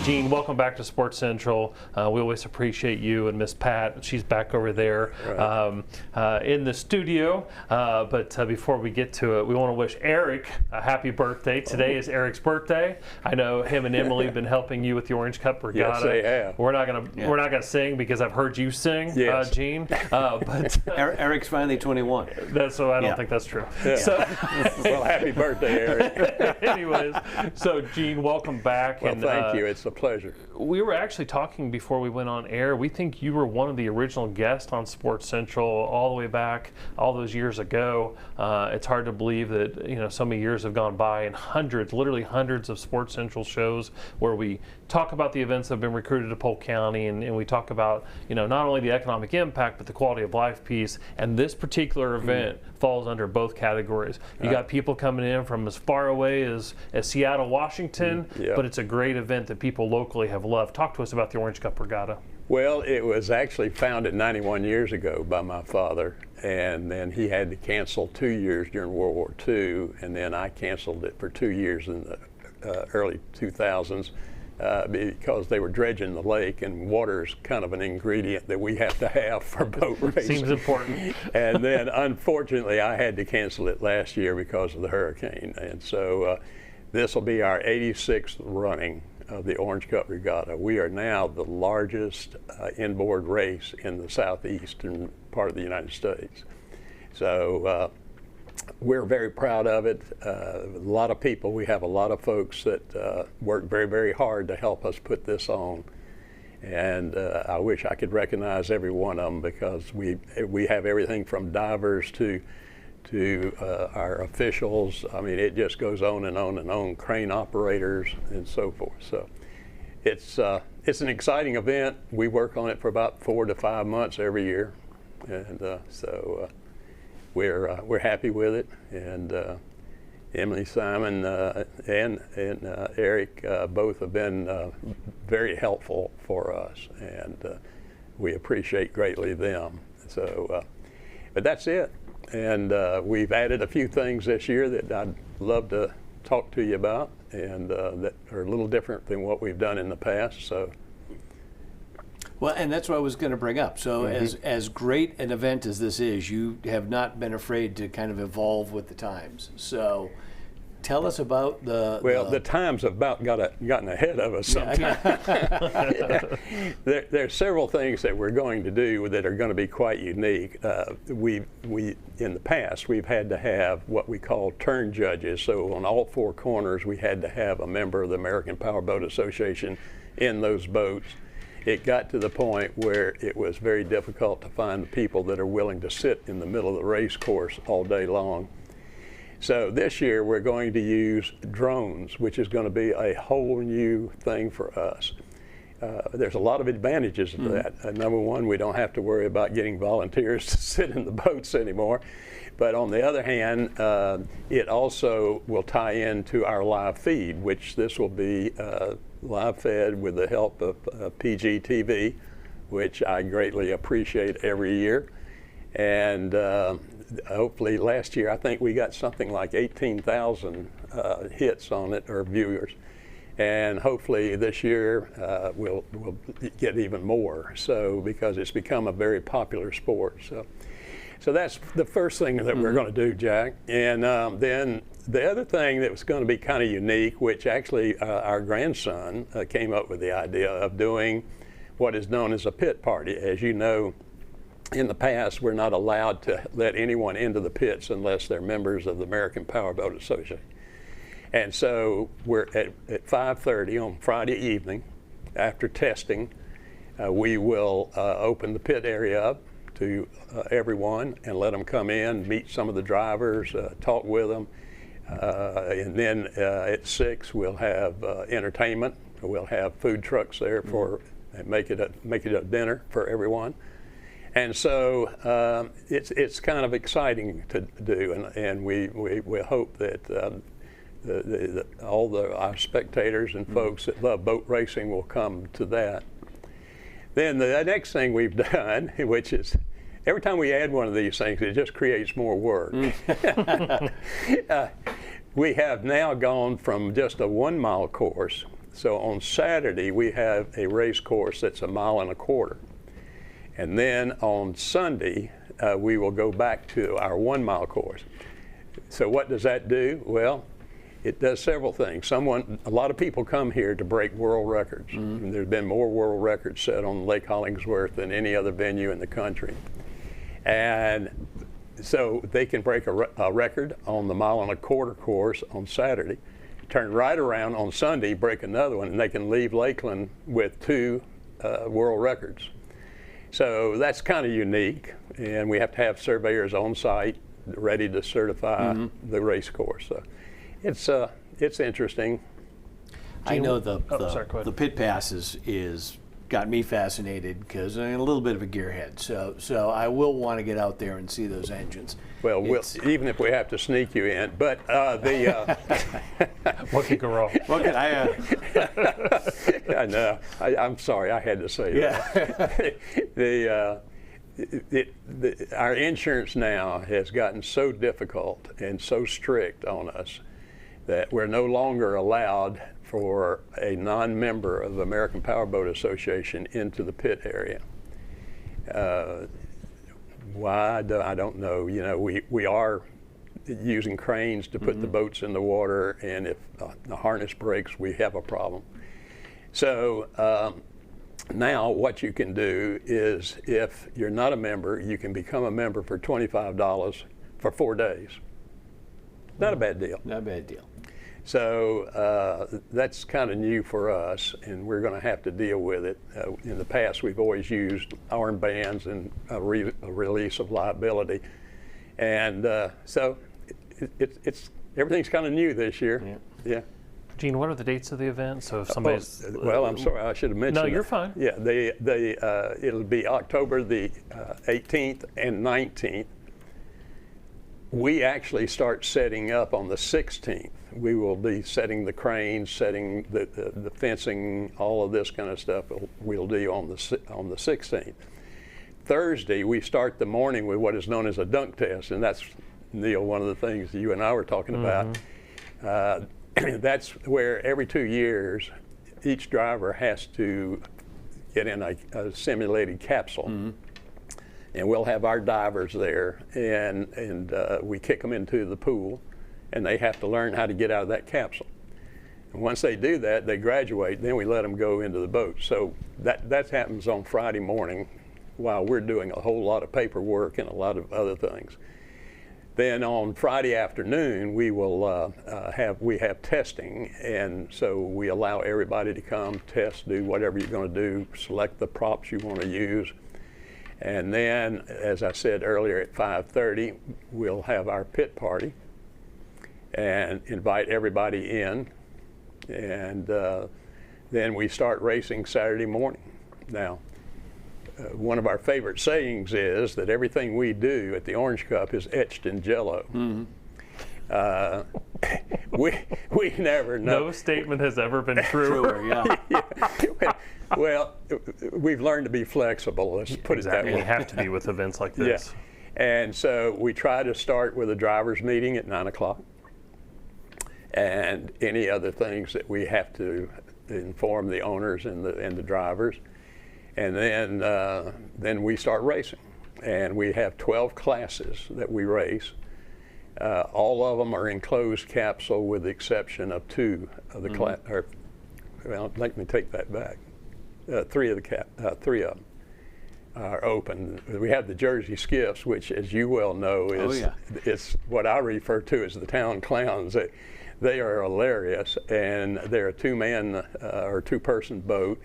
Gene, welcome back to Sports Central. We always appreciate you and Miss Pat. She's back over there in the studio. But before we get to it, we want to wish Eric a happy birthday. Today is Eric's birthday. I know him and Emily have been helping you with the Orange Cup Regatta. Yes, they have. We're not gonna sing because I've heard you sing, yes. Gene. But Eric's finally 21. So I don't think that's true. Yeah. So, well, happy birthday, Eric. anyways, so Gene, welcome back. Well, thank you. It's a pleasure. We were actually talking before we went on air. We think you were one of the original guests on Sports Central all the way back all those years ago. It's hard to believe that so many years have gone by, and literally hundreds of Sports Central shows where we talk about the events that have been recruited to Polk County, and we talk about not only the economic impact but the quality of life piece. And this particular event falls under both categories. You got people coming in from as far away as Seattle, Washington, but it's a great event that people locally have loved. Talk to us about the Orange Cup Regatta. Well, it was actually founded 91 years ago by my father, and then he had to cancel 2 years during World War II, and then I canceled it for 2 years in the early 2000s because they were dredging the lake, and water is kind of an ingredient that we have to have for boat racing. Seems important. And then, unfortunately, I had to cancel it last year because of the hurricane, and so this will be our 86th running of the Orange Cup Regatta. We are now the largest inboard race in the southeastern part of the United States. So we're very proud of it. A lot of people, we have a lot of folks that work very, very hard to help us put this on. And I wish I could recognize every one of them, because we have everything from divers to our officials. I mean, it just goes on and on and on, crane operators and so forth. So it's an exciting event. We work on it for about 4 to 5 months every year, and so we're happy with it. And Emily, Simon, and Eric both have been very helpful for us, and we appreciate greatly them. So, but that's it. And we've added a few things this year that I'd love to talk to you about, and that are a little different than what we've done in the past. So, well, and that's what I was going to bring up. So as great an event as this is, you have not been afraid to kind of evolve with the times. So tell us about the times have about gotten ahead of us sometimes. There's several things that we're going to do that are going to be quite unique. We in the past, we've had to have what we call turn judges. So on all 4 corners, we had to have a member of the American Powerboat Association in those boats. It got to the point where it was very difficult to find the people that are willing to sit in the middle of the race course all day long. So this year we're going to use drones, which is going to be a whole new thing for us. There's a lot of advantages to that. Number one, we don't have to worry about getting volunteers to sit in the boats anymore. But on the other hand, it also will tie into our live feed, which this will be live fed with the help of PGTV, which I greatly appreciate every year. And hopefully last year, I think we got something like 18,000 hits on it, or viewers. And hopefully this year we'll get even more, so because it's become a very popular sport. So that's the first thing that we're going to do, Jack. And then the other thing that was going to be kind of unique, which actually our grandson came up with the idea of doing what is known as a pit party. As you know, in the past, we're not allowed to let anyone into the pits unless they're members of the American Powerboat Association. And so we're at 5:30 on Friday evening, after testing, we will open the pit area up to everyone and let them come in, meet some of the drivers, talk with them. And then at 6 we'll have entertainment. We'll have food trucks there for make it a dinner for everyone. And so it's kind of exciting to do, and we hope that our spectators and folks that love boat racing will come to that. Then the next thing we've done, which is every time we add one of these things, it just creates more work. We have now gone from just a 1 mile course So on Saturday, we have a race course that's 1.25 miles. And then on Sunday, we will go back to our 1 mile course. So what does that do? Well, it does several things. A lot of people come here to break world records. Mm-hmm. There's been more world records set on Lake Hollingsworth than any other venue in the country. And so they can break a record on the 1.25 mile course on Saturday, turn right around on Sunday, break another one, and they can leave Lakeland with 2 world records. So that's kind of unique, and we have to have surveyors on site ready to certify the race course. So it's interesting. I know the pit pass is got me fascinated because I'm a little bit of a gearhead. So I will want to get out there and see those engines. Well, even if we have to sneak you in, but what could go wrong? What could I? I know. I'm sorry. I had to say that. Our insurance now has gotten so difficult and so strict on us that we're no longer allowed for a non-member of the American Powerboat Association into the pit area. Why? I don't know. You know, we are using cranes to put the boats in the water, and if the harness breaks, we have a problem. So now what you can do is, if you're not a member, you can become a member for $25 for 4 days. Not a bad deal. Not a bad deal. So that's kind of new for us, and we're going to have to deal with it. In the past, we've always used armbands and a release of liability, and so it's everything's kind of new this year. Yeah. Gene, what are the dates of the event? So if somebody's well, I'm sorry, I should have mentioned. No, you're fine. Yeah, it'll be October the 18th and 19th. We actually start setting up on the 16th. We will be setting the cranes, setting the fencing, all of this kind of stuff we'll do on the 16th. Thursday, we start the morning with what is known as a dunk test, and that's, Neal, one of the things you and I were talking about. That's where every 2 years, each driver has to get in a simulated capsule. And we'll have our divers there, and we kick them into the pool, and they have to learn how to get out of that capsule. And once they do that, they graduate, then we let them go into the boat. So that happens on Friday morning while we're doing a whole lot of paperwork and a lot of other things. Then on Friday afternoon, we will have testing, and so we allow everybody to come, test, do whatever you're going to do, select the props you want to use. And then, as I said earlier, at 5:30, we'll have our pit party and invite everybody in. And then we start racing Saturday morning. Now, one of our favorite sayings is that everything we do at the Orange Cup is etched in Jell-O. We never know. No statement has ever been truer. Well, we've learned to be flexible. Let's put it that way. You have to be with events like this. And so we try to start with a driver's meeting at 9 o'clock, and any other things that we have to inform the owners and the drivers. And then we start racing, and we have 12 classes that we race. All of them are in closed capsule, with the exception of 2 of the class. Well, let me take that back. 3 of them are open. We have the Jersey Skiffs, which, as you well know, is what I refer to as the town clowns. They are hilarious, and they're a 2-man or 2-person boat.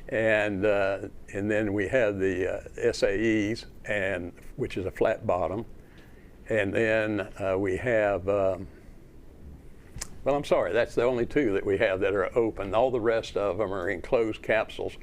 And then we have the SAEs, which is a flat bottom. And then we have, well, I'm sorry, that's the only 2 that we have that are open. All the rest of them are in closed capsules.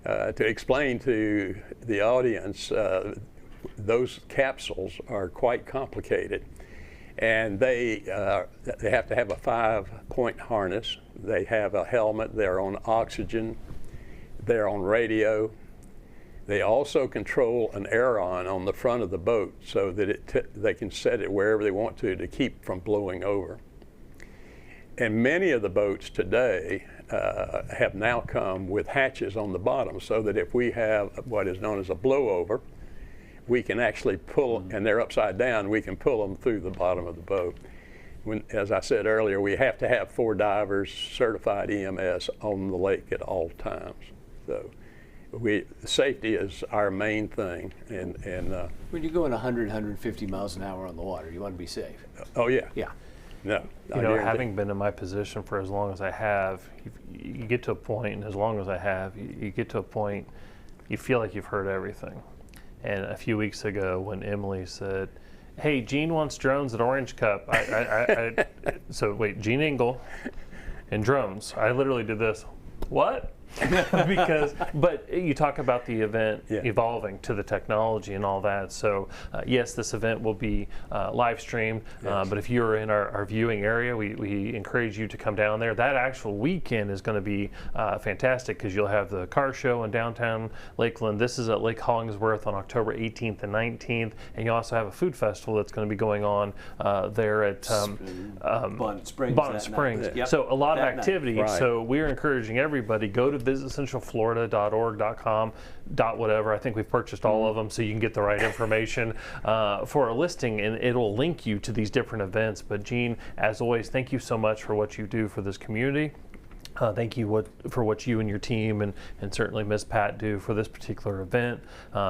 To explain to the audience, those capsules are quite complicated. And they have to have a 5-point harness. They have a helmet. They're on oxygen. They're on radio. They also control an aileron on the front of the boat so that they can set it wherever they want to keep from blowing over. And many of the boats today have now come with hatches on the bottom, so that if we have what is known as a blowover, we can actually pull, and they're upside down, we can pull them through the bottom of the boat. When, as I said earlier, we have to have 4 divers, certified EMS on the lake at all times. So safety is our main thing. And when you're going 100, 150 miles an hour on the water, you want to be safe. Oh yeah. Yeah. No. You know, having been in my position for as long as I have, you get to a point, and as long as I have, you get to a point, you feel like you've heard everything. And a few weeks ago, when Emily said, "Hey, Gene wants drones at Orange Cup," so wait, Gene Engle and drones. I literally did this. What? But you talk about the event evolving to the technology and all that. So yes, this event will be live streamed, but if you're in our viewing area, we encourage you to come down there. That actual weekend is going to be fantastic, because you'll have the car show in downtown Lakeland. This is at Lake Hollingsworth on October 18th and 19th, and you also have a food festival that's going to be going on there at Bonnet Springs. Bonnet Springs. Yep. So a lot of activity. Right. So we're encouraging everybody, go to visitcentralflorida.org.com, whatever. I think we've purchased all of them, so you can get the right information for a listing, and it'll link you to these different events. But Gene, as always, thank you so much for what you do for this community. Thank you for what you and your team and certainly Ms. Pat do for this particular event,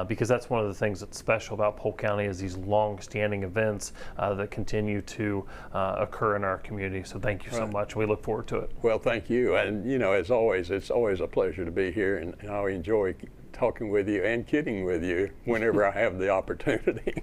because that's one of the things that's special about Polk County, is these long-standing events that continue to occur in our community. So thank you so much. We look forward to it. Well, thank you. And you know, as always, it's always a pleasure to be here, and I enjoy talking with you and kidding with you whenever I have the opportunity.